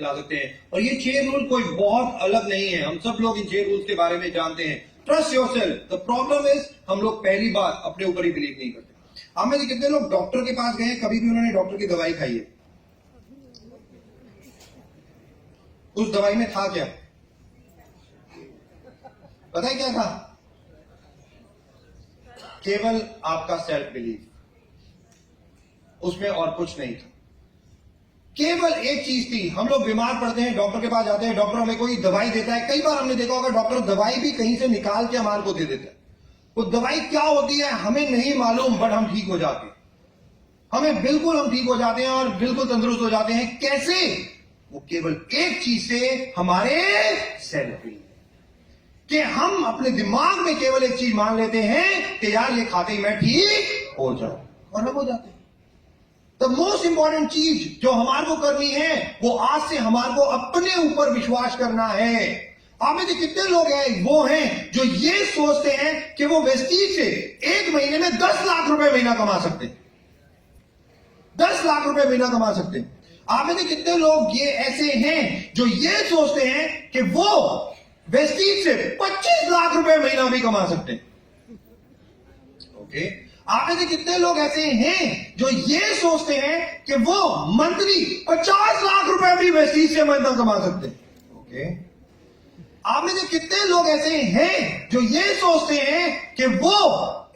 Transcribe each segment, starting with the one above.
ला सकते हैं। और ये 6 रूल कोई बहुत अलग नहीं है, हम सब लोग इन 6 रूल्स के बारे में जानते हैं। Trust yourself. The problem is हम लोग पहली बात अपने ऊपर ही बिलीव नहीं करते। आप में से कितने लोग डॉक्टर के पास गए हैं, कभी भी उन्होंने डॉक्टर की दवाई खाई है? उस दवाई में था क्या? पता है क्या था? केवल आपका सेल्फ बिलीफ, उसमें और कुछ नहीं था। केवल एक चीज थी। हम लोग बीमार पड़ते हैं, डॉक्टर के पास जाते हैं, डॉक्टर हमें कोई दवाई देता है। कई बार हमने देखा होगा डॉक्टर दवाई भी कहीं से निकाल के हमारे को दे देता है। वो दवाई क्या होती है हमें नहीं मालूम, बट हम ठीक हो जाते हैं। हम ठीक हो जाते हैं और बिल्कुल तंदुरुस्त हो जाते हैं। कैसे? वो केवल एक चीज से, हमारे सेल्फ बिलीफ, कि हम अपने दिमाग में केवल एक चीज मान लेते हैं कि यार ये खाते ही मैं ठीक हो जाऊं, और हम हो जाते हैं। द मोस्ट इंपॉर्टेंट चीज जो हमारे को करनी है वो आज से हमारे को अपने ऊपर विश्वास करना है। आप में से कितने लोग हैं वो हैं जो ये सोचते हैं कि वो वेस्टीज से एक महीने में 10 लाख रुपए महीना कमा सकते हैं, 10 लाख रुपए महीना कमा सकते हैं। आप में से कितने लोग ये ऐसे हैं जो ये सोचते हैं कि वो वेस्टीज से 25 लाख रुपए महीना भी कमा सकते हैं? ओके। आप में से कितने लोग ऐसे हैं जो ये सोचते हैं कि वो मंथली 50 लाख रुपए भी वेस्टीज से महीना कमा सकते हैं? ओके। आप में से कितने लोग ऐसे हैं जो ये सोचते हैं कि वो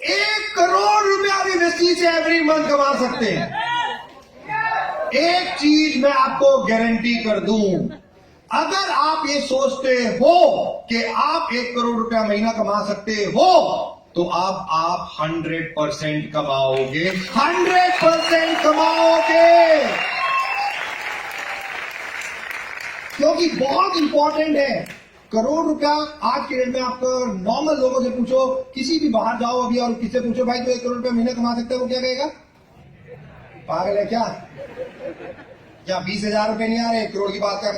1 करोड़ रुपया भी वेस्टीज से एवरी मंथ कमा सकते हैं? एक चीज मैं आपको गारंटी कर दूं, अगर आप ये सोचते हो कि आप 1 करोड़ रुपया महीना कमा सकते हो तो आप 100% कमाओगे, 100% कमाओगे। क्योंकि बहुत इंपॉर्टेंट है। करोड़ रुपया आज के डेट में आप नॉर्मल लोगों से पूछो, किसी भी बाहर जाओ अभी और किससे पूछो भाई तो 1 करोड़ रुपया महीना कमा सकते हो, वो क्या कहेगा? पागल है क्या? 20,000 रुपए नहीं आ रहे, 1 करोड़ की बात कर।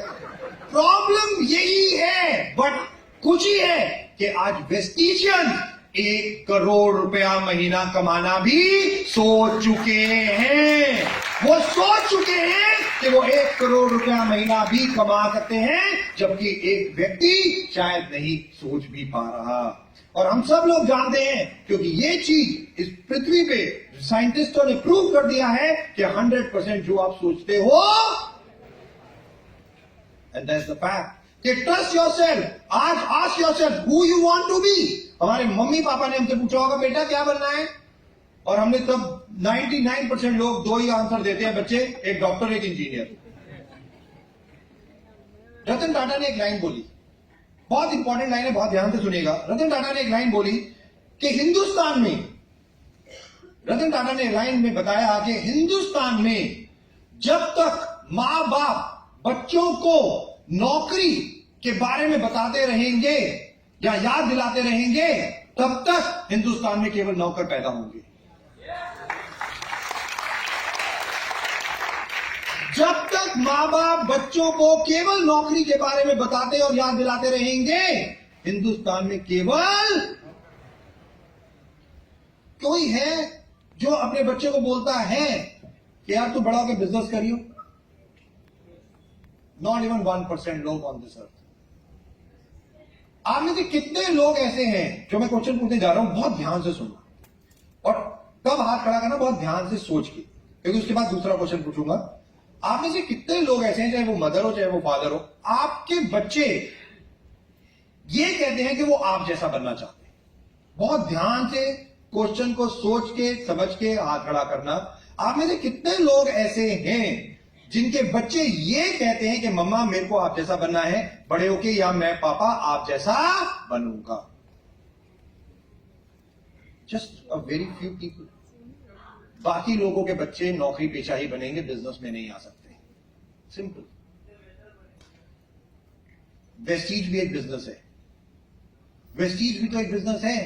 प्रॉब्लम यही है, बट कुछ ही है कि आज वेस्टीजियन 1 करोड़ रुपया महीना कमाना भी सोच चुके हैं। वो सोच चुके हैं कि वो 1 करोड़ रुपया महीना भी कमा सकते हैं, जबकि एक व्यक्ति शायद नहीं सोच भी पा रहा। और हम सब लोग जानते हैं क्योंकि ये चीज इस पृथ्वी पे साइंटिस्टों ने प्रूव कर दिया है कि 100% जो आप सोचते हो, and that's the fact. Trust yourself. आज ask yourself who you want to be. हमारे मम्मी पापा ने हमसे पूछा होगा बेटा क्या बनना है, और हमने तब 99% लोग 2 ही आंसर देते हैं बच्चे, एक डॉक्टर एक इंजीनियर। रतन टाटा ने एक लाइन बोली, बहुत इंपॉर्टेंट लाइन है, बहुत ध्यान से सुनिएगा। रतन टाटा ने एक लाइन बोली कि हिंदुस्तान में, रतन टाटा ने लाइन में बताया कि हिंदुस्तान में जब तक मां बाप बच्चों को नौकरी के बारे में बताते रहेंगे या याद दिलाते रहेंगे, तब तक हिंदुस्तान में केवल नौकर पैदा होंगे। जब तक मां बाप बच्चों को केवल नौकरी के बारे में बताते और याद दिलाते रहेंगे, हिंदुस्तान में केवल कोई है जो अपने बच्चे को बोलता है कि यार तू बड़ा होकर बिजनेस करियो। नॉट इवन 1% लोग ऑन दिस अर्थ। आप में से कितने लोग ऐसे हैं, जो मैं क्वेश्चन पूछने जा रहा हूं बहुत ध्यान से सुनना, और तब हाथ खड़ा करना बहुत ध्यान से सोच के, क्योंकि उसके बाद दूसरा क्वेश्चन पूछूंगा। आप में से कितने लोग ऐसे हैं, चाहे वो मदर हो चाहे वो फादर हो, आपके बच्चे ये कहते हैं कि वो आप जैसा बनना चाहते हैं? बहुत ध्यान से क्वेश्चन को सोच के समझ के हाथ खड़ा करना। आप में से कितने लोग ऐसे हैं जिनके बच्चे ये कहते हैं कि मम्मा मेरे को आप जैसा बनना है बड़े होके, या मैं पापा आप जैसा बनूंगा? Just a very few people. बाकी लोगों के बच्चे नौकरी पेशा ही बनेंगे, बिजनेस में नहीं आ सकते। सिंपल। वेस्टीज भी एक बिजनेस है, वेस्टीज भी तो एक बिजनेस है।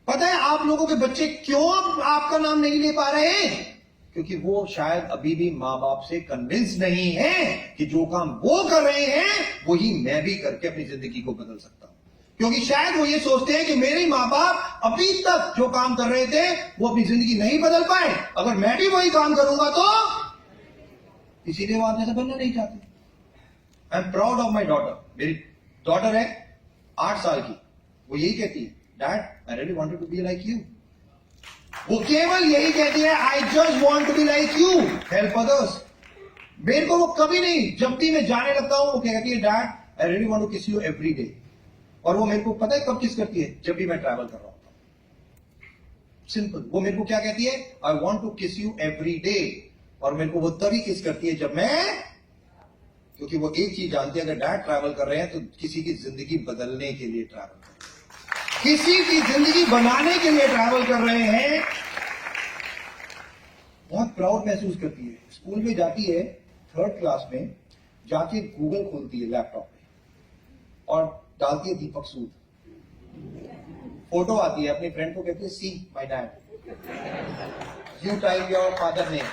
पता है आप लोगों के बच्चे क्यों आपका नाम नहीं ले पा रहे हैं? क्योंकि वो शायद अभी भी मां बाप से कन्विंस नहीं है कि जो काम वो कर रहे हैं वही मैं भी करके अपनी जिंदगी को बदल सकता हूं। क्योंकि शायद वो ये सोचते हैं कि मेरे मां बाप अभी तक जो काम कर रहे थे वो अपनी जिंदगी नहीं बदल पाए, अगर मैं भी वही काम करूंगा तो, इसीलिए वो आप जैसा बनना नहीं चाहते। I am proud of my daughter. मेरी डॉटर है 8 साल की, वो यही कहती है, dad I really wanted to be like you. वो केवल यही कहती है, I just want to be like you, help others. मेरे को वो कभी नहीं, जब भी मैं जाने लगता हूं वो कहती है, dad I really want to kiss you every day. और वो मेरे को पता है कब किस करती है, जब भी मैं ट्रैवल कर रहा हूं. सिंपल. वो मेरे को क्या कहती है, I want to kiss you every day. और मेरे को वो तभी किस करती है जब मैं, क्योंकवो एक चीज जानती है, अगर डैड ट्रैवल कर रहे हैं तो किसी की जिंदगी बदलने के लिए ट्रैवल कर रहे हैं, किसी की जिंदगी बनाने के लिए ट्रैवल कर रहे हैं. बहुत प्राउड महसूस करती है. स्कूल में जाती है 3rd क्लास में, जाके गूगल खोलती है लैपटॉप में और डालती है दीपक सूद. फोटो आती है, अपनी फ्रेंड को कहती है, see my dad, you type your father name,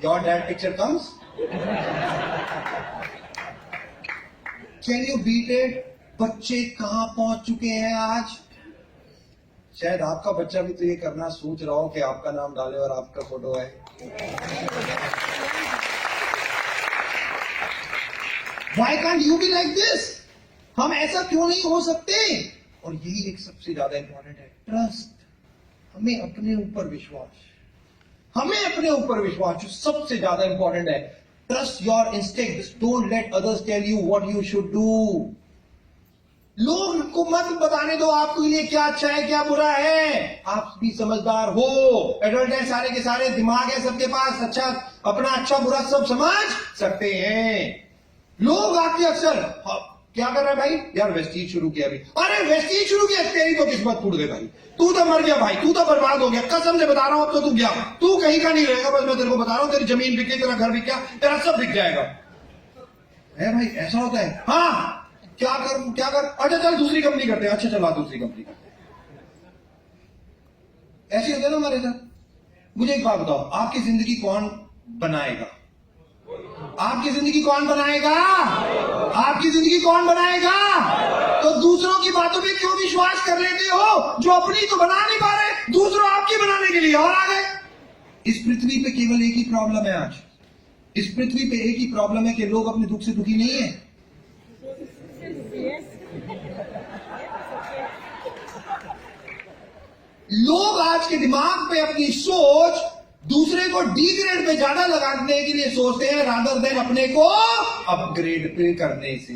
your dad picture comes. Can you beat it? बच्चे कहां पहुंच चुके हैं आज. शायद आपका बच्चा भी तो ये करना सोच रहा हो कि आपका नाम डाले और आपका फोटो है. Why can't you be like this? हम ऐसा क्यों नहीं हो सकते? और यही एक सबसे ज्यादा इंपॉर्टेंट है, ट्रस्ट. हमें अपने ऊपर विश्वास, हमें अपने ऊपर विश्वास जो सबसे ज्यादा इंपॉर्टेंट है. Trust your instincts, don't let others tell you what you should do. लोग को मत बताने दो आपके लिए क्या अच्छा है क्या बुरा है. आप भी समझदार हो, एडल्ट है, सारे के सारे दिमाग है सबके पास, अच्छा अपना अच्छा बुरा सब समझ सकते हैं. लोग आके अक्सर क्या कर रहा है भाई, यार वेस्टीज शुरू किया अभी, अरे वेस्टीज शुरू किया, तेरी तो किस्मत फूट गई भाई, तू तो मर गया भाई, तू तो बर्बाद हो गया, कसम से बता रहा हूं. अब तो तू गया, तू कहीं का नहीं रहेगा. बस मैं तेरे को बता रहा हूं, तेरी जमीन बिक गई, तेरा घर बिक गया, तेरा सब बिक जाएगा. है भाई, ऐसा होता है. हाँ, क्या कर, अच्छा चल दूसरी कंपनी करते हैं, अच्छा चला दूसरी कंपनी करते हैं. ऐसे होता है ना हमारे साथ. मुझे एक बात बताओ, आपकी जिंदगी कौन बनाएगा? आपकी जिंदगी कौन बनाएगा? आपकी जिंदगी कौन बनाएगा? तो दूसरों की बातों पे क्यों विश्वास कर लेते हो, जो अपनी तो बना नहीं पा रहे, दूसरों आपकी बनाने के लिए और आ गए. इस पृथ्वी पे केवल एक ही प्रॉब्लम है आज. इस पृथ्वी पे एक ही प्रॉब्लम है कि लोग अपने दुख से दुखी नहीं है. लोग आज के दिमाग पे अपनी सोच दूसरे को डिग्रेड पे ज्यादा लगाने के लिए सोचते हैं, रादर देन अपने को अपग्रेड पे करने से.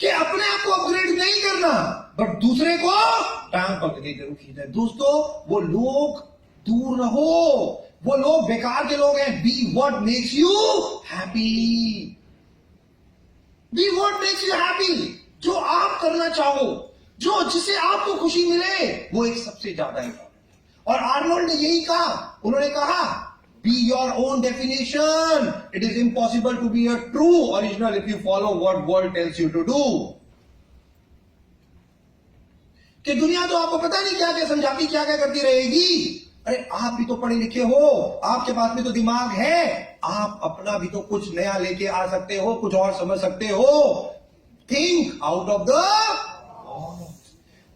कि अपने आप को अपग्रेड नहीं करना, बट दूसरे को टांग पकड़ के जरूर खींचना है. दोस्तों, वो लोग दूर रहो, वो लोग बेकार के लोग हैं. Be what makes you happy. Be what makes you happy. जो आप करना चाहो, जो जिसे आपको खुशी मिले, वो एक सबसे ज्यादा है. और आर्नोल्ड ने यही कहा, उन्होंने कहा, be your own definition. It is impossible to be a true original if you follow what world tells you to do. कि दुनिया तो आपको पता नहीं क्या क्या समझाती, क्या क्या करती रहेगी. अरे आप भी तो पढ़े लिखे हो, आपके पास भी तो दिमाग है, आप अपना भी तो कुछ नया लेके आ सकते हो, कुछ और समझ सकते हो. Think out of the.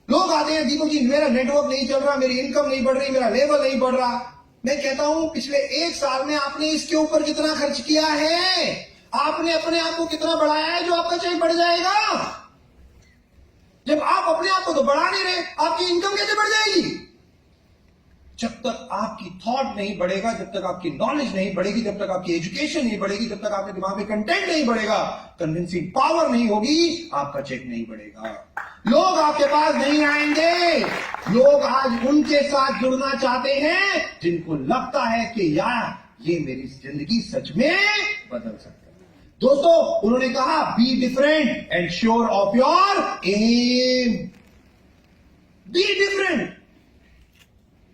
लोग आते हैं, दीपक जी मेरा नेटवर्क नहीं चल रहा, मेरी इनकम नहीं बढ़ रही, मेरा लेवल नहीं बढ़ रहा. मैं कहता हूं, पिछले 1 साल में आपने इसके ऊपर कितना खर्च किया है? आपने अपने आप को कितना बढ़ाया है जो आपका चेक बढ़ जाएगा? जब आप अपने आप को तो बढ़ा नहीं रहे, आपकी इनकम कैसे बढ़ जाएगी? जब तक आपकी थॉट नहीं बढ़ेगा, जब तक आपकी नॉलेज नहीं बढ़ेगी, जब तक आपकी एजुकेशन नहीं बढ़ेगी, जब तक आपके दिमाग में कंटेंट नहीं बढ़ेगा, कन्विंसिंग पावर नहीं होगी, आपका चेक नहीं बढ़ेगा. लोग आपके पास नहीं आएंगे. लोग आज उनके साथ जुड़ना चाहते हैं जिनको लगता है कि यार ये मेरी जिंदगी सच में बदल सकता है. दोस्तों, उन्होंने कहा, be different and sure of your aim. Be different,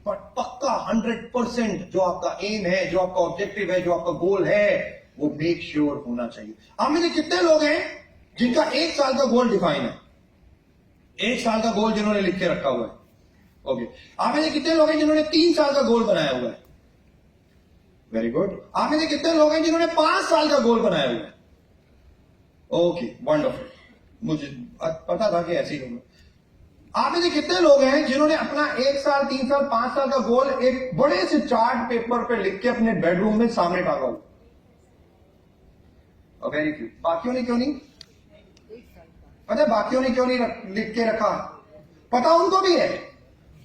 पर पक्का 100% जो आपका एम है, जो आपका ऑब्जेक्टिव है, जो आपका गोल है, वो मेक श्योर होना चाहिए. आप में से कितने लोग हैं जिनका 1 साल का गोल डिफाइन है? 1 साल का गोल जिन्होंने लिख के रखा हुआ है. ओके. आप में से कितने लोग हैं जिन्होंने 3 साल का गोल बनाया हुआ है? Very good. आप में से कितने लोग हैं जिन्होंने 5 साल का गोल बनाया हुआ है? Okay, wonderful. मुझे पता था कि ऐसे ही होगा. आप में से कितने लोग हैं जिन्होंने अपना 1 साल, 3 साल, 5 साल का गोल एक बड़े से चार्ट पेपर पे लिख के अपने बेडरूम में सामने टांगा हुआ? Very few. बाकियों ने क्यों नहीं? पता है बाकियों ने क्यों नहीं लिख के रखा? पता उनको भी है,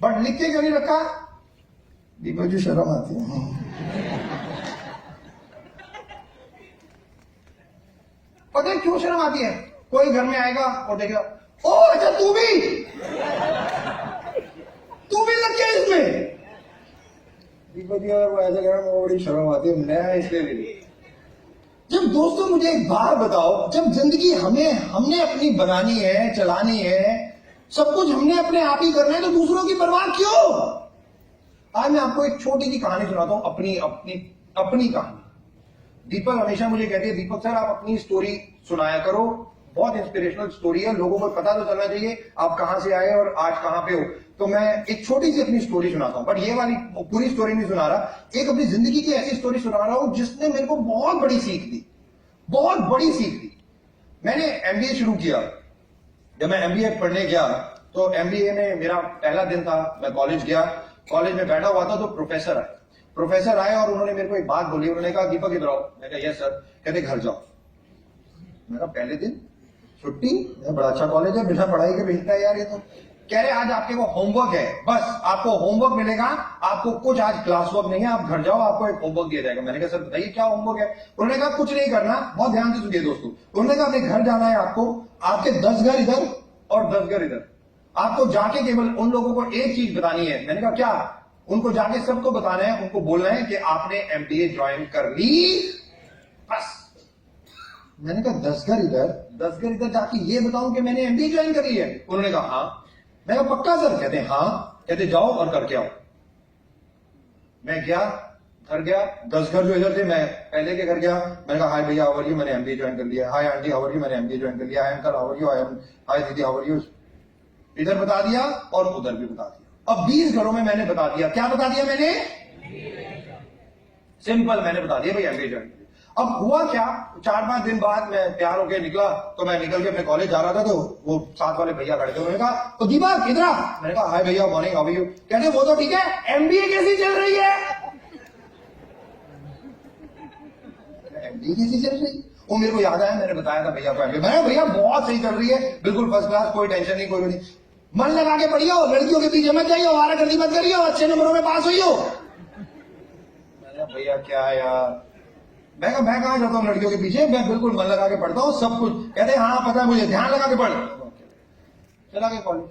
बट लिख के क्यों नहीं रखा? दीपक जी शर्म आती है। पता है क्यों शर्म आती है? कोई घर में आएगा और देखेगा, ओ अच्छा तू भी लग गया इसमें। दीपक जी अगर वो ऐसा कह रहा है, बड़ी शर्म आती है, मैं इसलिए भी। जब दोस्तों मुझे एक बात बताओ, जब जिंदगी हमने अपनी बनानी है, चलानी है, सब कुछ हमने अपने आप ही करना है, तो दूसरों की परवाह क्यों? आज मैं आपको एक छोटी सी कहानी सुनाता हूं, अपनी कहानी। दीपक हमेशा मुझे कहती है, दीपक सर आप अपनी स्टोरी सुनाया करो, बहुत इंस्पिरेशनल स्टोरी है, लोगों को पता तो चलना चाहिए आप कहां से आए और आज कहां पे हो। तो मैं एक छोटी सी अपनी स्टोरी सुनाता हूं, बट ये वाली पूरी स्टोरी नहीं सुना रहा, एक अपनी जिंदगी की ऐसी स्टोरी सुना रहा हूं जिसने मेरे को बहुत बड़ी सीख दी, बहुत बड़ी सीख दी। मैंने एमबीए शुरू किया। जब मैं एमबीए पढ़ने गया तो एमबीए में मेरा पहला दिन था, मैं कॉलेज गया, कॉलेज में बैठा हुआ था तो प्रोफेसर आए और उन्होंने मेरे को एक बात बोली। उन्होंने कहा दीपक इधर आओ। मैं कहा यस सर। कहते घर जाओ। मैं कहा पहले दिन छुट्टी, बड़ा अच्छा कॉलेज है, बिना पढ़ाई के भेजता है यार ये तो। कह रहे आज आपके को होमवर्क है, बस आपको होमवर्क मिलेगा, आपको कुछ आज क्लास वर्क नहीं है, आप घर जाओ, आपको एक होमवर्क दिया जाएगा। मैंने कहा सर बताइए क्या होमवर्क है? उन्होंने कहा कुछ नहीं करना, बहुत ध्यान से सुनिए दोस्तों। उन्होंने कहा अपने घर जाना है आपको, आपके 10 घर इधर और 10 घर इधर, आपको जाके केवल उन लोगों को एक चीज बतानी है। मैंने कहा क्या? उनको जाके सबको बताना है, उनको बोलना है कि आपने एमबीए ज्वाइन कर ली, बस। मैंने कहा 10 घर इधर जाके ये बताऊं कि मैंने एमबीए ज्वाइन कर ली है? उन्होंने कहा हाँ। मैं कहा पक्का सर? कहते हैं हाँ। कहते जाओ और करके आओ। मैं गया, घर गया, 10 घर जो इधर थे, मैं पहले के घर गया। मैंने कहा हाय भैया हाउ आर यू, मैंने एमबीए ज्वाइन कर लिया। Hi aunty how are you, मैंने एमबीए ज्वाइन कर लिया। Hi uncle how are you, hi दीदी हाउ आर यू। इधर बता दिया और उधर भी बता दिया। अब 20 घरों में मैंने बता दिया। क्या बता दिया मैंने? सिंपल, मैंने बता दिया भाई एमबीए ज्वाइन कर लिया। अब हुआ क्या, 4-5 दिन बाद मैं तैयार होकर निकला, तो मैं निकल के अपने कॉलेज जा रहा था, तो वो साथ वाले भैया खड़े थे। उन्होंने कहा तो दीपक इधर आ। मैंने कहा हाय भैया मॉर्निंग हाउ आर यू। कहते वो तो ठीक है, एमबीए कैसी चल रही है? एमबीए कैसी चल रही? वो मेरे को याद आया, मैंने बताया था भैया को एमबीए। मैं भैया बहुत सही चल रही है, बिल्कुल फर्स्ट क्लास, कोई टेंशन नहीं, कोई नहीं। मन लगा के पढ़ियो, लड़कियों के पीछे मत जाइयो, आवारागर्दी मत करियो, अच्छे नंबरों में पास होइयो। भैया क्या है यार, मैं कहां जाता हूँ लड़कियों के पीछे, मैं बिल्कुल मन लगा के पढ़ता हूँ सब कुछ। कहते हाँ पता है मुझे, ध्यान लगा के पढ़। चला गया कॉलेज।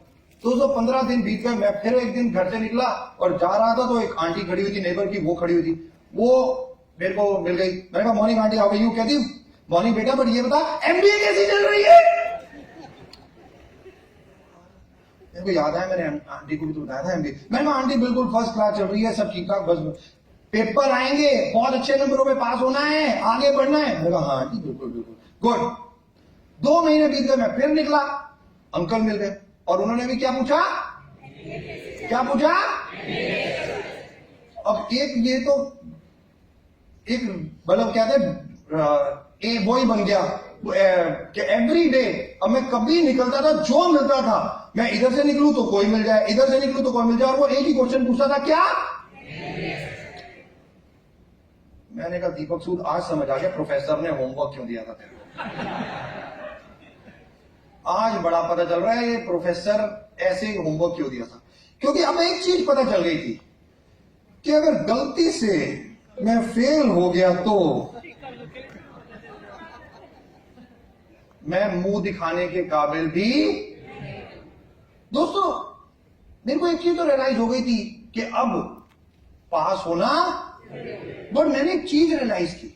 215 दिन बीत गए। मैं फिर एक दिन घर से निकला और जा रहा था, तो एक आंटी खड़ी हुई थी, नेबर की, वो खड़ी हुई थी, वो मेरे को मिल गई। मैंने कहा morning aunty how are you. कहती मॉर्निंग बेटा, बट ये बता एमबीए कैसी चल रही है? मेरे को याद है, मैंने आंटी को भी तो बताया था एमबीए। मैंने कहा आंटी बिल्कुल फर्स्ट क्लास चल रही है, सब ठीक ठाक, बस पेपर आएंगे, बहुत अच्छे नंबरों में पास होना है, आगे बढ़ना है। मैंने कहा हाँ आंटी बिल्कुल गुड। 2 महीने बीत गए, मैं फिर निकला, अंकल मिल गए और उन्होंने भी क्या पूछा? अब ये तो एक मतलब क्या थे, वो ही बन गया कि एवरी डे। अब मैं कभी निकलता था, जो मिलता था, मैं इधर से निकलूं तो कोई मिल जाए, इधर से निकलूं तो कोई मिल जाए, और वो एक ही क्वेश्चन पूछता था, क्या? मैंने कहा दीपक सूद आज समझ आ गया प्रोफेसर ने होमवर्क क्यों दिया था तेरे को। आज बड़ा पता चल रहा है ये प्रोफेसर ऐसे ही होमवर्क क्यों दिया था। क्योंकि अब एक चीज पता चल गई थी कि अगर गलती से मैं फेल हो गया तो मैं मुंह दिखाने के काबिल भी। दोस्तों मेरे को एक चीज तो रियलाइज हो गई थी कि अब पास होना, बट मैंने एक चीज रियलाइज की,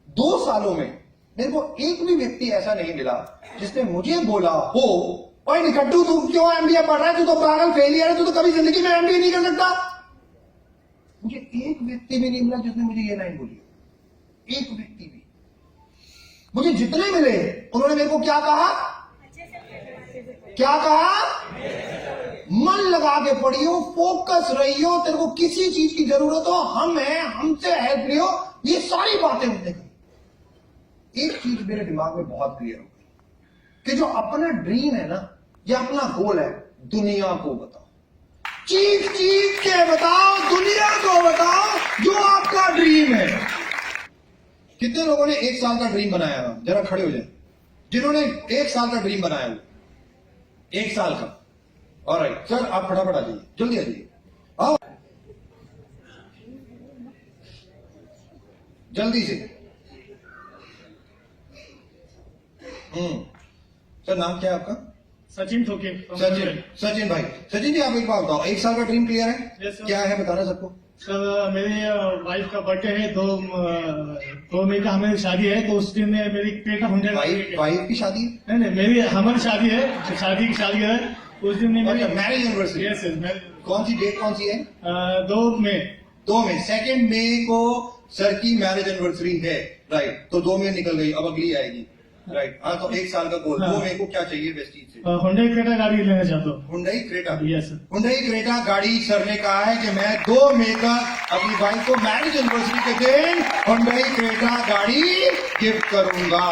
2 सालों में मेरे को एक भी व्यक्ति ऐसा नहीं मिला जिसने मुझे बोला हो ओए निकट्टू तू क्यों एमबीए पढ़ रहा है, तू तो पागल फेलियर है, तू तो कभी जिंदगी में एमबीए नहीं कर सकता। मुझे एक व्यक्ति भी नहीं मिला जिसने मुझे ये लाइन बोली, एक व्यक्ति भी। मुझे जितने मिले उन्होंने मेरे को क्या कहा? मन लगा के पढ़ियो, फोकस रहियो, तेरे को किसी चीज की जरूरत हो, हम हैं, हमसे हेल्प लियो, ये सारी बातें हमने कही। एक चीज मेरे दिमाग में बहुत क्लियर हो गई कि जो अपना ड्रीम है ना, या अपना गोल है, दुनिया को बताओ, चीख के बताओ, दुनिया को बताओ जो आपका ड्रीम है। कितने लोगों ने 1 साल का ड्रीम बनाया था? जरा खड़े हो जाए जिन्होंने 1 साल का ड्रीम बनाया हो, 1 साल का। ऑलराइट सर, आप फटाफट आ जाइए, जल्दी आ जाइए, आओ जल्दी से। सर नाम क्या है आपका? सचिन ठोके। सचिन भाई, सचिन जी आप एक बात बताओ, 1 साल का ड्रीम क्लियर है? Yes, sir. क्या है बताना सबको। सर मेरी वाइफ का बर्थडे है, 2 मई का हमारी शादी है, तो उस दिन मेरी क्रेटा हुंडई वाइफ की शादी है? नहीं मेरी हमारी शादी है, शादी की शादी है उस दिन मेरी मैरिज एनिवर्सरी? Yes yes. कौन सी डेट कौन सी है? 2 मई। 2 मई, 2 मई को सर की मैरिज एनिवर्सरी है, राइट। तो 2 मई निकल गई, अब अगली आएगी, राइट। हाँ, तो 1 साल का गोल। 2 मई को क्या चाहिए वेस्टीज से? हुंडई क्रेटा गाड़ी लेना चाहता हूँ। Hyundai Creta? Yes sir. Hyundai Creta गाड़ी सर ने कहा है कि मैं 2 मई का अपनी वाइफ को मैरिज एनिवर्सरी के दिन हुंडई क्रेटा गाड़ी गिफ्ट करूंगा।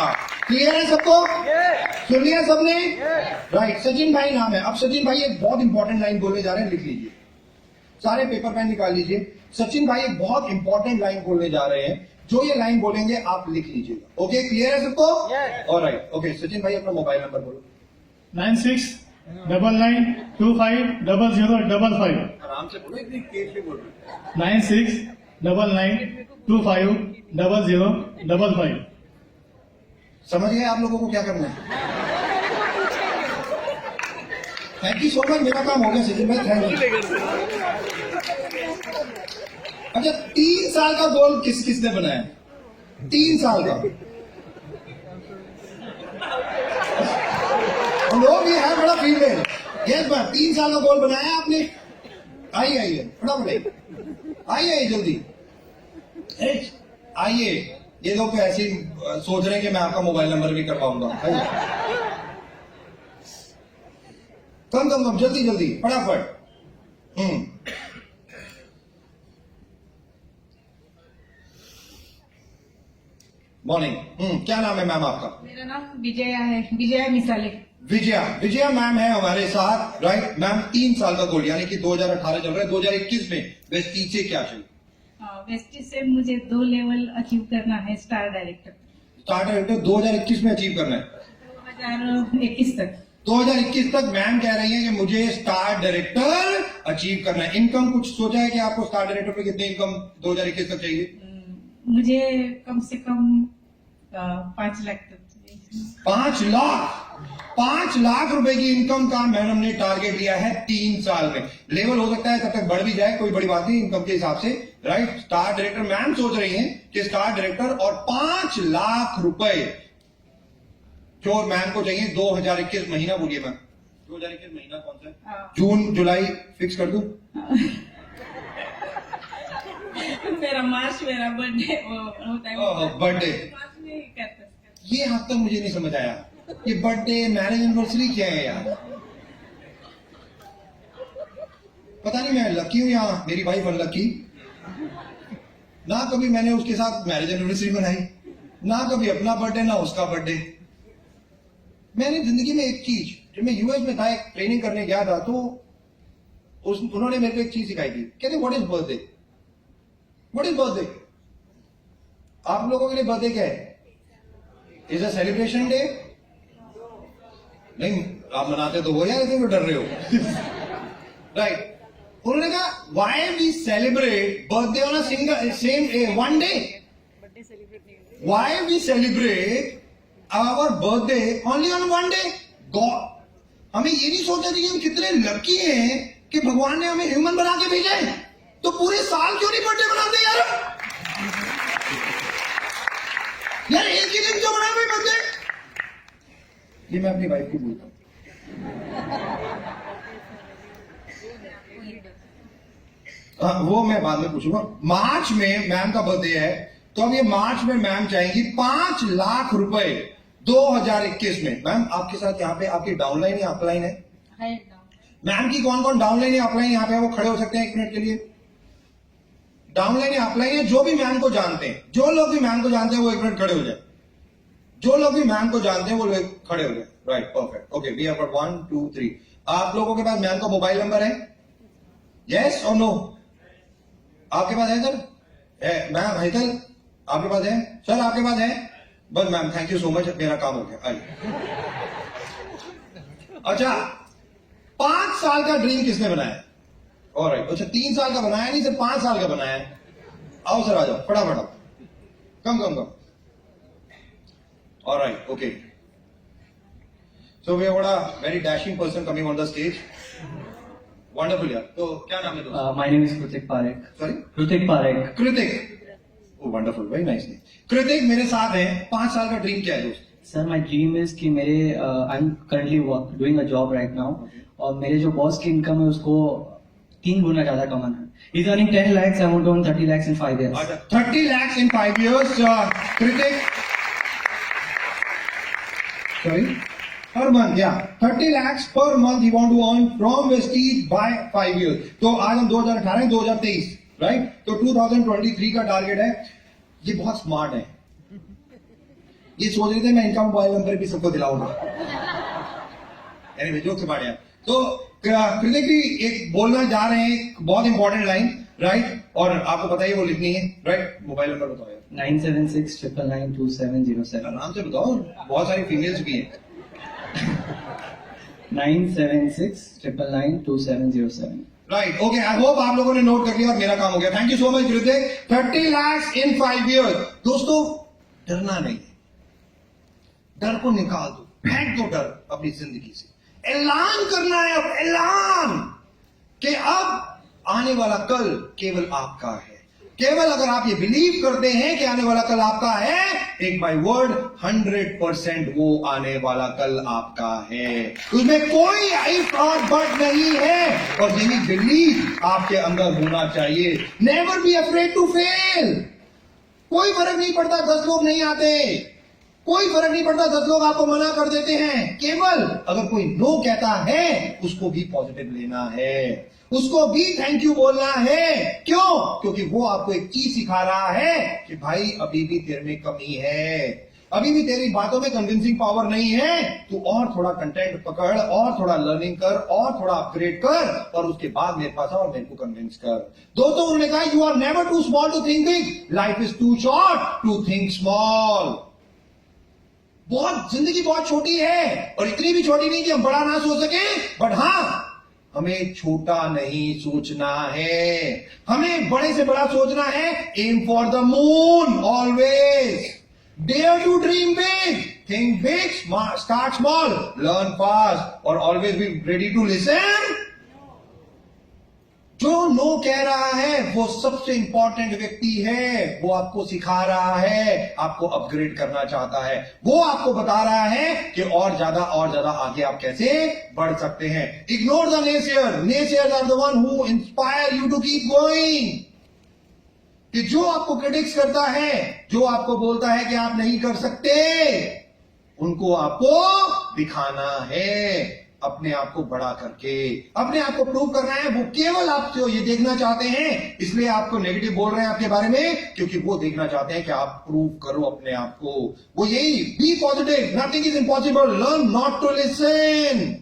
क्लियर है सबको? सुन लिया सबने? राइट। सचिन भाई नाम है। अब सचिन भाई एक बहुत इंपॉर्टेंट लाइन बोलने जा रहे हैं, लिख लीजिए, सारे पेपर पेन निकाल लीजिए। सचिन भाई एक बहुत इंपॉर्टेंट लाइन बोलने जा रहे हैं, जो ये लाइन बोलेंगे आप लिख लीजिएगा। ओके, क्लियर है सबको? Alright, okay. सचिन भाई अपना मोबाइल नंबर बोलो। 9699250055। आराम से बोलो, इतनी तेज से बोलो। 9699250055। समझ गए आप लोगों को क्या करना है? थैंक यू सो मच, मेरा काम हो गया सचिन भाई, थैंक यू। अच्छा, 3 साल का गोल किसने बनाया? 3 साल का लोग ये है बड़ा फीमेल। यस मैम, 3 साल का गोल बनाया आपने? आइए फटाफट आइए जल्दी आइए। ये लोग तो ऐसे ही सोच रहे हैं कि मैं आपका मोबाइल नंबर भी कर पाऊंगा। कम जल्दी फटाफट। मॉर्निंग। क्या नाम है मैम आपका? मेरा नाम विजया है, विजया मिसाले। विजया मैम है हमारे साथ, राइट। मैम 3 साल का गोल, यानी कि 2018 चल रहा है, 2021 में वेस्टीज से क्या चाहिए? वेस्टीज से मुझे 2 लेवल अचीव करना है, स्टार डायरेक्टर। स्टार डायरेक्टर 2021 में अचीव करना है? 2021 तक। 2021 तक मैम कह रही है कि मुझे स्टार डायरेक्टर अचीव करना है। इनकम कुछ सोचा है कि आपको स्टार डायरेक्टर पे कितनी इनकम 2021 तक चाहिए? मुझे कम से कम 5 लाख तक चाहिए। 5 लाख रुपए की इनकम का मैडम ने टारगेट लिया है 3 साल में। लेवल हो सकता है तब तक बढ़ भी जाए, कोई बड़ी बात नहीं इनकम के हिसाब से, राइट। स्टार डायरेक्टर मैम सोच रही हैं कि स्टार डायरेक्टर और 5 लाख रुपए जो मैम को चाहिए। 2021 महीना बोलिए मैम। 2021 महीना कौन सा है? जून जुलाई फिक्स कर दूं? मेरा मार्च, मेरा बर्थडे होता है, बर्थडे मार्च में ही करते हैं। ये हद तक मुझे नहीं समझ आया, ये बर्थडे मैरिज एनिवर्सरी क्या है यार? पता नहीं मैं लकी हूं या मेरी वाइफ अनलकी। ना कभी मैंने उसके साथ मैरिज एनिवर्सरी मनाई, ना कभी अपना बर्थडे, ना उसका बर्थडे। मैंने जिंदगी में एक चीज, जब मैं यूएस में था, एक ट्रेनिंग करने गया था, तो उन्होंने मेरे को एक चीज सिखाई थी। कहते what is birthday? What is birthday? आप लोगों के लिए बर्थडे क्या है? Is a celebration day? नहीं, आप मनाते तो हो या ऐसे तो डर रहे हो? राइट। उन्होंने कहा why we celebrate birthday on a single same one day? Why we celebrate our birthday only on one day? God, हमें ये नहीं सोचना चाहिए हम कितने लकी हैं कि भगवान ने हमें ह्यूमन बना के भेजा है। तो पूरे साल क्यों नहीं बर्थडे मनाते यार? यार एक ही दिन क्यों मनाए बर्थडे? ये मैं अपनी वाइफ को बोलता हूं। वो मैं बाद में पूछूंगा। मार्च में मैम का बर्थडे है, तो अब ये मार्च में मैम चाहेंगी 5 लाख रुपए 2021 में। मैम आपके साथ यहाँ पे आपकी डाउनलाइन या अपलाइन है? मैम की कौन कौन डाउनलाइन या अपलाइन यहाँ पे वो खड़े हो सकते हैं 1 मिनट के लिए? डाउनलाइन या अपलाइन है जो भी मैम को जानते हैं, जो लोग भी मैम को जानते हैं वो 1 मिनट खड़े हो जाए। जो लोग भी मैम को जानते हैं वो लोग खड़े हो जाए। Right, perfect, okay. We have got 1 2 3। आप लोगों के पास मैम का मोबाइल नंबर है? यस और नो? आपके पास है सर? मैम हैदल, आपके पास है सर? आपके पास है? बस ma'am, thank you so much, मेरा काम हो गया, आइए। अच्छा, 5 साल का ड्रीम किसने बनाया? ऑलराइट, अच्छा 3 साल का बनाया नहीं, सिर्फ 5 साल का बनाया है। आओ सर, आ जाओ फटाफट आओ, come. Alright, okay. So we have got a very dashing person coming on the stage. Wonderful यार। तो क्या नाम है दोस्त? My name is Kritik Parekh. Sorry? Kritik Parekh. Kritik. Oh wonderful, very nice name। कृतिक मेरे साथ है। 5 साल का ड्रीम क्या है दोस्त? Sir, my dream is कि मेरे I'm currently doing a job right now और मेरे जो बॉस की इनकम है उसको 3 गुना ज्यादा कमाना है। He's earning 10 lakhs, I want to earn 30 lakhs in 5 years. अच्छा, 30 lakhs in 5 years, Kritik. Sorry? Per month, yeah. 30 lakhs per month he want to earn from Vestige by 5 years. तो आज हम 2018 2023, राइट? तो 2023 का टारगेट है। ये बहुत smart है। ये सोच रहे थे मैं इनका मोबाइल नंबर भी सबको दिलाऊंगा। एनीवे, जोक से बाहर यार। तो कृतिक जी एक बोलना जा रहे हैं, एक बहुत इंपॉर्टेंट लाइन, राइट? और आपको पता ही वो लिखनी है, राइट? मोबाइल नंबर बताओ यार। 976992707. आराम से बताओ, बहुत सारी फीमेल्स भी हैं। 976992707. राइट, ओके, आई होप आप लोगों ने नोट कर लिया और मेरा काम हो गया। Thank you so much Kritik. 30 lakhs in 5 years। दोस्तों, डरना नहीं है, डर को निकाल दो, फेंक दो डर अपनी जिंदगी से। ऐलान करना है अब, ऐलान कि अब आने वाला कल केवल आपका है। केवल अगर आप ये बिलीव करते हैं कि आने वाला कल आपका है, एक बाय वर्ड 100% वो आने वाला कल आपका है। उसमें कोई इफ और बट नहीं है, और यही बिलीव आपके अंदर होना चाहिए। Never be afraid to fail. कोई फर्क नहीं पड़ता 10 लोग नहीं आते, कोई फर्क नहीं पड़ता 10 लोग आपको मना कर देते हैं। केवल अगर कोई नो कहता है, उसको भी पॉजिटिव लेना है, उसको भी थैंक यू बोलना है। क्यों? क्योंकि वो आपको एक चीज सिखा रहा है कि भाई अभी भी तेरे में कमी है, अभी भी तेरी बातों में कन्विंसिंग पावर नहीं है। तू और थोड़ा कंटेंट पकड़, और थोड़ा लर्निंग कर, और थोड़ा अपग्रेड कर, और उसके बाद मेरे पास आ और मेरे को कन्विंस कर। दोस्तों, उन्होंने कहा you are never too small to think big, life is too short to think small. जिंदगी बहुत छोटी है, और इतनी भी छोटी नहीं कि हम बड़ा ना सोच सके, बट हाँ, हमें छोटा नहीं सोचना है, हमें बड़े से बड़ा सोचना है। Aim for the moon always, dare to dream big, think big, start small, learn fast, और always be ready to listen. जो नो कह रहा है वो सबसे इंपॉर्टेंट व्यक्ति है। वो आपको सिखा रहा है, आपको अपग्रेड करना चाहता है, वो आपको बता रहा है कि और ज्यादा आगे आप कैसे बढ़ सकते हैं। Ignore the naysayer, naysayers are the one who inspire you to keep going. कि जो आपको क्रिटिक्स करता है, जो आपको बोलता है कि आप नहीं कर सकते, उनको आपको दिखाना है, अपने आप को बड़ा करके अपने आप को प्रूव करना है। वो केवल आपसे ये देखना चाहते हैं, इसलिए आपको नेगेटिव बोल रहे हैं आपके बारे में, क्योंकि वो देखना चाहते हैं कि आप प्रूव करो अपने आप को। वो यही, be positive, nothing is impossible, learn not to listen.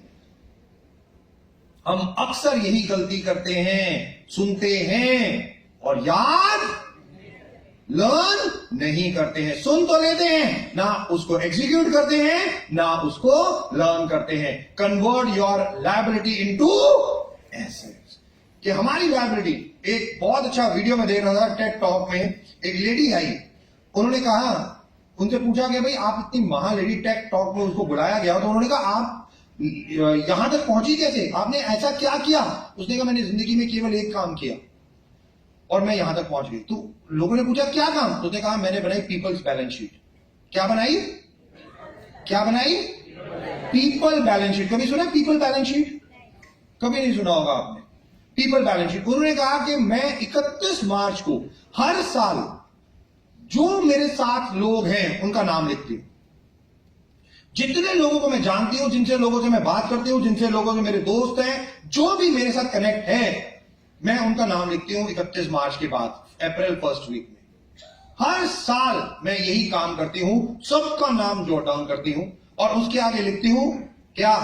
हम अक्सर यही गलती करते हैं, सुनते हैं और याद लर्न नहीं करते हैं। सुन तो लेते हैं, ना उसको एग्जीक्यूट करते हैं, ना उसको लर्न करते हैं। Convert your liability into assets. कि हमारी लायबिलिटी, एक बहुत अच्छा वीडियो में देख रहा था टेड टॉक में, एक लेडी आई, उन्होंने कहा, उनसे पूछा कि भाई आप इतनी महा लेडी, टेड टॉक में उसको बुलाया गया, तो उन्होंने कहा आप यहां तक पहुंची कैसे, आपने ऐसा क्या किया? उसने कहा मैंने जिंदगी में केवल एक काम किया और मैं यहां तक पहुंच गई। तो लोगों ने पूछा क्या काम? तो उसने कहा मैंने बनाई पीपल्स बैलेंस शीट। क्या बनाई? क्या बनाई? People balance sheet. कभी सुना पीपल बैलेंस शीट? कभी नहीं सुना होगा आपने पीपल बैलेंस शीट। उन्होंने कहा कि मैं 31 मार्च को हर साल जो मेरे साथ लोग हैं उनका नाम लिखती हूं। जितने लोगों को मैं जानती हूं, जिनसे लोगों से मैं बात करती हूं, जिनसे लोगों से मेरे दोस्त हैं, जो भी मेरे साथ कनेक्ट है, मैं उनका नाम लिखती हूं 31 मार्च के बाद, अप्रैल फर्स्ट वीक में। हर साल मैं यही काम करती हूं, सबका नाम जॉट डाउन करती हूं और उसके आगे लिखती हूं क्या?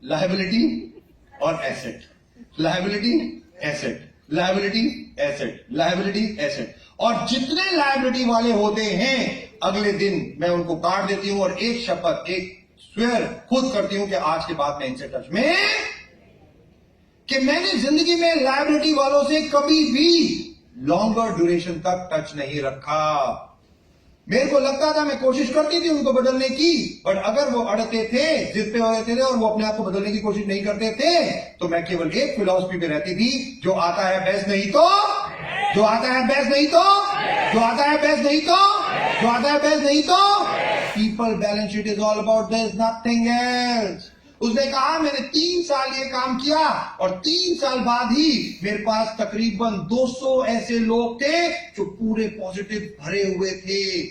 लायबिलिटी और asset, liability asset, liability asset, liability asset. और जितने लायबिलिटी वाले होते हैं अगले दिन मैं उनको काट देती हूं और एक शपथ, एक स्वेर खुद करती हूं कि आज के बाद मैं इनसे टच में, कि मैंने जिंदगी में लायबिलिटी वालों से कभी भी लॉन्गर ड्यूरेशन तक टच नहीं रखा। मेरे को लगता था, मैं कोशिश करती थी उनको बदलने की, बट अगर वो अड़ते थे, जिद पे रहते थे और वो अपने आप को बदलने की कोशिश नहीं करते थे, तो मैं केवल एक फिलॉसफी पे रहती थी, जो आता है बेस्ट नहीं तो, जो आता है बेस्ट नहीं तो, जो आता है बेस्ट नहीं तो, जो आता है बेस्ट नहीं तो, people balance sheet is all about this, nothing else. उसने कहा मैंने 3 साल ये काम किया और 3 साल बाद ही मेरे पास तकरीबन 200 ऐसे लोग थे जो पूरे पॉजिटिव भरे हुए थे।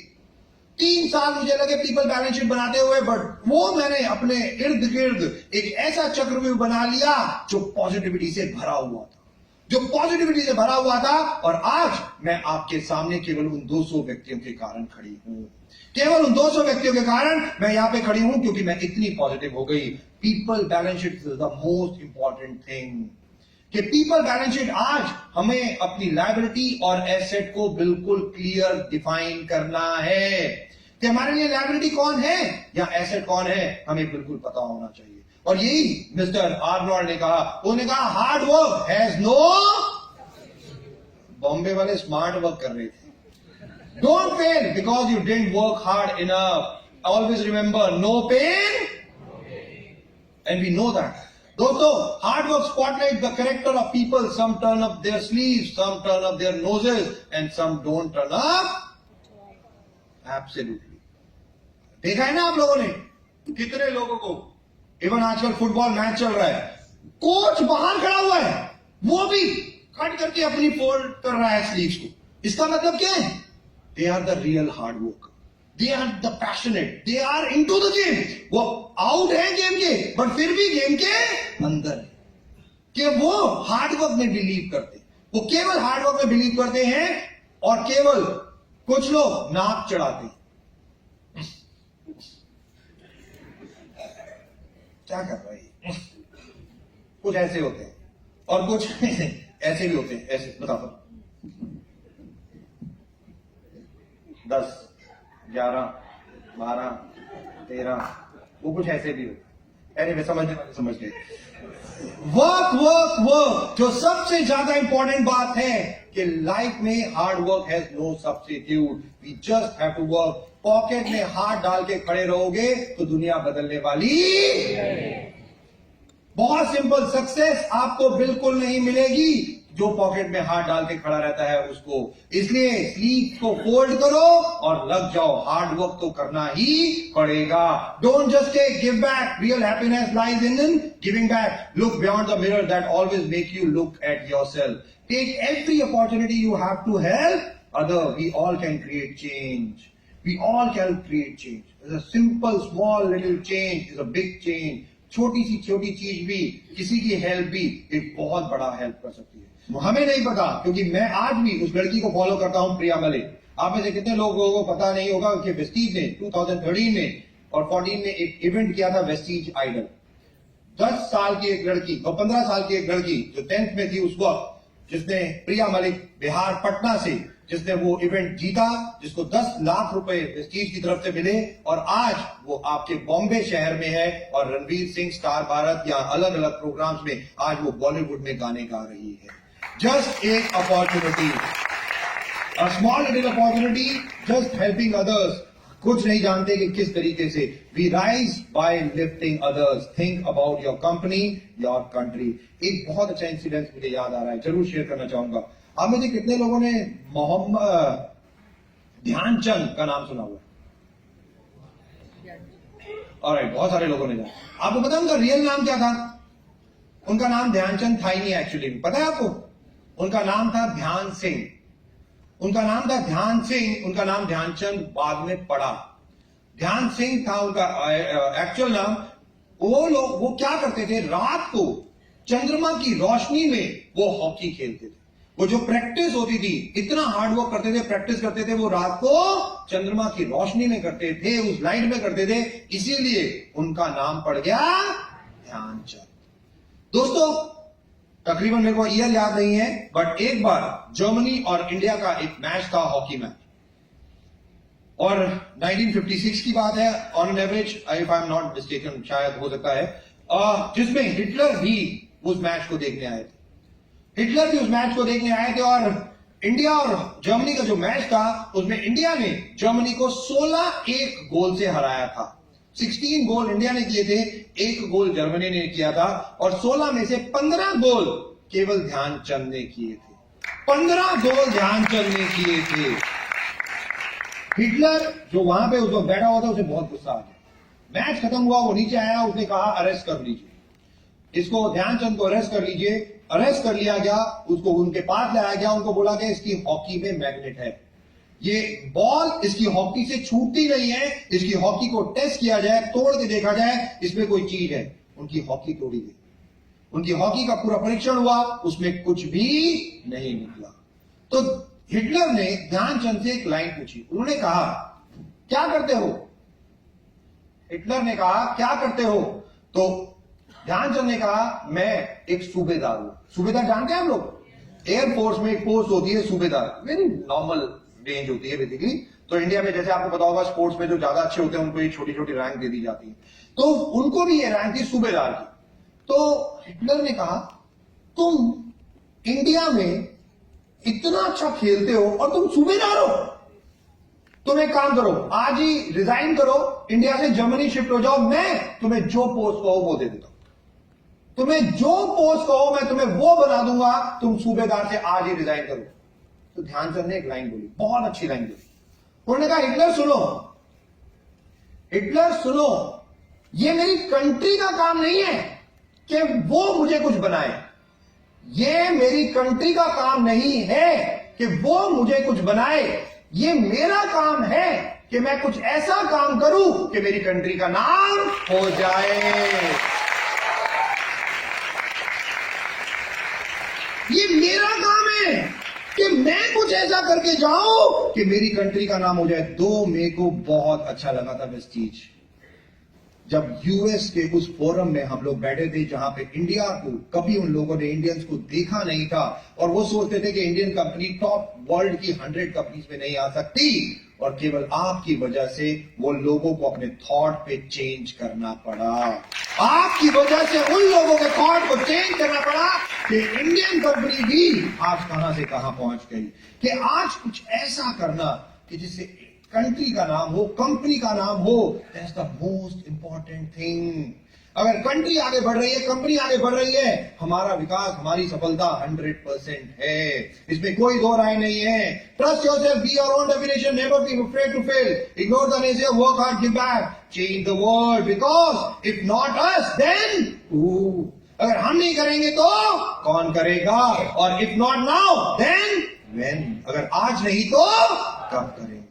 3 साल मुझे लगे पीपल बैलेंस शीट बनाते हुए, बट वो मैंने अपने इर्द गिर्द एक ऐसा चक्रव्यूह बना लिया जो पॉजिटिविटी से भरा हुआ था, जो पॉजिटिविटी से भरा हुआ था। और आज मैं आपके सामने केवल उन 200 व्यक्तियों के कारण खड़ी हूं, केवल उन 200 व्यक्तियों के कारण मैं यहां पे खड़ी हूं, क्योंकि मैं इतनी पॉजिटिव हो गई। People balance sheet is the most important thing, कि पीपल बैलेंस शीट आज हमें अपनी लायबिलिटी और एसेट को बिल्कुल क्लियर डिफाइन करना है कि हमारे लिए लायबिलिटी कौन है या एसेट कौन है, हमें बिल्कुल पता होना चाहिए। और यही मिस्टर आर्नोल्ड ने कहा, उन्होंने कहा hard work has no, Bombay वाले स्मार्ट वर्क कर रहे थे, don't fail because you didn't work hard enough, always remember no pain and we know that. दोस्तों, hard work spotlight the character of people, some turn up their sleeves, some turn up their noses and some don't turn up. Absolutely देखा है ना आप लोगों ने, कितने लोगों को, इवन आजकल फुटबॉल मैच चल रहा है, कोच बाहर खड़ा हुआ है, वो भी कट करके अपनी फोल्ड कर रहा है स्लीव्स को। इसका मतलब क्या है? They are the real hard worker, they are the passionate, they are into the game. वो आउट है गेम के, बट फिर भी गेम के अंदर है, कि वो हार्ड वर्क में बिलीव करते हैं, वो केवल हार्ड वर्क में बिलीव करते हैं। और केवल कुछ लोग नाक चढ़ाते हैं, क्या कर रहे हैं, कुछ ऐसे होते हैं और कुछ ऐसे भी होते हैं, ऐसे बताओ 10, 11, 12, 13, वो कुछ ऐसे भी होते हैं। एनीवे, समझने वाले समझ गए। वर्क वर्क वर्क, जो सबसे ज्यादा इंपॉर्टेंट बात है कि लाइफ में hard work has no substitute, we just have to work. Pocket में हाथ डाल के खड़े रहोगे तो दुनिया बदलने वाली, बहुत सिंपल, सक्सेस आपको बिल्कुल नहीं मिलेगी जो पॉकेट में हाथ डाल के खड़ा रहता है उसको। इसलिए स्लीव को फोल्ड करो और लग जाओ, हार्ड वर्क तो करना ही पड़ेगा। Don't just take, give back, real happiness lies in giving back. Look beyond the mirror that always make you look at yourself. Take every opportunity you have to help other. We all can create change, we all can create change. A simple small little change is a big change. छोटी सी छोटी चीज भी, किसी की help भी एक बहुत बड़ा हेल्प कर सकती है। हमें नहीं पता, क्योंकि मैं आज भी उस लड़की को फॉलो करता हूं, प्रिया मलिक। आप में से कितने लोगों को पता नहीं होगा कि वेस्टीज ने 2013 में और 14 में एक इवेंट किया था, वेस्टीज आइडल। 10 साल की एक लड़की और 15 साल की एक लड़की जो 10th में थी उस वक्त, जिसने, प्रिया मलिक बिहार पटना से, जिसने वो इवेंट जीता, जिसको 10 लाख रुपए वेस्टीज की तरफ से मिले, और आज वो आपके बॉम्बे शहर में है और रणवीर सिंह स्टार भारत या अलग अलग प्रोग्राम्स में आज वो बॉलीवुड में गाने गा रही है। जस्ट एक opportunity, a small little opportunity, just helping others. कुछ नहीं जानते कि किस तरीके से we rise by lifting others. Think about your company, your country. एक बहुत अच्छा इंसिडेंट मुझे याद आ रहा है, जरूर शेयर करना चाहूंगा। आप में से कितने लोगों ने मोहम्मद ध्यानचंद का नाम सुना हुआ? ऑलराइट, बहुत सारे लोगों ने जाना। आपको पता है उनका रियल नाम क्या था? उनका नाम ध्यानचंद था ही नहीं एक्चुअली, पता है आपको? उनका नाम था ध्यान सिंह। उनका नाम था ध्यान सिंह, उनका नाम ध्यानचंद बाद में पड़ा। ध्यान सिंह था उनका एक्चुअल नाम। वो क्या करते थे, रात को चंद्रमा की रोशनी में वो हॉकी खेलते थे। वो जो प्रैक्टिस होती थी, इतना हार्ड वर्क करते थे, प्रैक्टिस करते थे, वो रात को चंद्रमा की रोशनी में करते थे, उस लाइट में करते थे, इसीलिए उनका नाम पड़ गया ध्यानचंद। दोस्तों, तकरीबन मेरे को ईयर याद नहीं है, बट एक बार जर्मनी और इंडिया का एक मैच था, हॉकी मैच, और 1956 की बात है, on an average, if I am not mistaken, शायद हो सकता है, जिसमें हिटलर भी उस मैच को देखने आए थे। हिटलर भी उस मैच को देखने आए थे, और इंडिया और जर्मनी का जो मैच था उसमें इंडिया ने जर्मनी को 16-1 गोल से हराया था। 16 गोल इंडिया ने किए थे, 1 गोल जर्मनी ने किया था, और 16 में से 15 गोल केवल ध्यानचंद ने किए थे। 15 गोल ध्यानचंद ने किए थे। हिटलर जो वहां पे उस वक्त बैठा हुआ था, उसे बहुत गुस्सा आ गया। मैच खत्म हुआ, वो नीचे आया, उसने कहा अरेस्ट कर लीजिए इसको, ध्यानचंद को अरेस्ट कर लीजिए। अरेस्ट कर लिया गया, उसको उनके पास लाया गया, उनको बोला गया इसकी हॉकी में मैग्नेट है, ये बॉल इसकी हॉकी से छूटती नहीं है, इसकी हॉकी को टेस्ट किया जाए, तोड़ के देखा जाए इसमें कोई चीज है। उनकी हॉकी तोड़ी गई, उनकी हॉकी का पूरा परीक्षण हुआ, उसमें कुछ भी नहीं निकला। तो हिटलर ने ध्यानचंद से एक लाइन पूछी, उन्होंने कहा क्या करते हो? हिटलर ने कहा क्या करते हो? तो ध्यानचंद ने कहा मैं एक सूबेदार हूं। सूबेदार जानते हैं हम लोग? एयरफोर्स में एक पोस्ट होती है सूबेदार, वेरी नॉर्मल रेंज होती है बेसिकली। तो इंडिया में जैसे आपको पता होगा, स्पोर्ट्स में जो ज्यादा अच्छे होते हैं उनको ये छोटी छोटी रैंक दे दी जाती है, तो उनको भी ये रैंक थी सूबेदार की। तो हिटलर ने कहा तुम इंडिया में इतना अच्छा खेलते हो और तुम सूबेदार हो, तुम एक काम करो, आज ही रिजाइन करो, इंडिया से जर्मनी शिफ्ट हो जाओ, मैं तुम्हें जो पोस्ट कहो वो दे देता हूं, तुम्हें जो पोस्ट कहो मैं तुम्हें वो बना दूंगा, तुम सूबेदार से आज ही रिजाइन करो। तो ध्यानचंद ने एक लाइन बोली, बहुत अच्छी लाइन बोली। उन्होंने कहा हिटलर सुनो, हिटलर सुनो, ये मेरी कंट्री का काम नहीं है कि वो मुझे कुछ बनाए, ये मेरी कंट्री का काम नहीं है कि वो मुझे कुछ बनाए, ये मेरा काम है कि मैं कुछ ऐसा काम करूं कि मेरी कंट्री का नाम हो जाए। ये मेरा काम है कि मैं कुछ ऐसा करके जाऊं कि मेरी कंट्री का नाम हो जाए। तो मेरे को बहुत अच्छा लगा था बस चीज, जब यूएस के उस फोरम में हम लोग बैठे थे जहां पे इंडिया को कभी उन लोगों ने इंडियंस को देखा नहीं था, और वो सोचते थे कि इंडियन कंपनी टॉप वर्ल्ड की 100 कंपनीज में नहीं आ सकती, और केवल आपकी वजह से वो लोगों को अपने थॉट पे चेंज करना पड़ा। आपकी वजह से उन लोगों के थॉट को चेंज करना पड़ा कि इंडियन कंपनी भी आज कहां से कहां पहुंच गई, कि आज कुछ ऐसा करना कि जिससे कंट्री का नाम हो, कंपनी का नाम हो। That's the most important thing. अगर कंट्री आगे बढ़ रही है, कंपनी आगे बढ़ रही है, हमारा विकास, हमारी सफलता 100% है, इसमें कोई दो राय नहीं है। Trust yourself, be your own definition, never be afraid to fail, ignore the naysayer, work hard, give back, change the world, because if not us then who? अगर हम नहीं करेंगे तो कौन करेगा? और if not now then when? अगर आज नहीं तो कब करेंगे?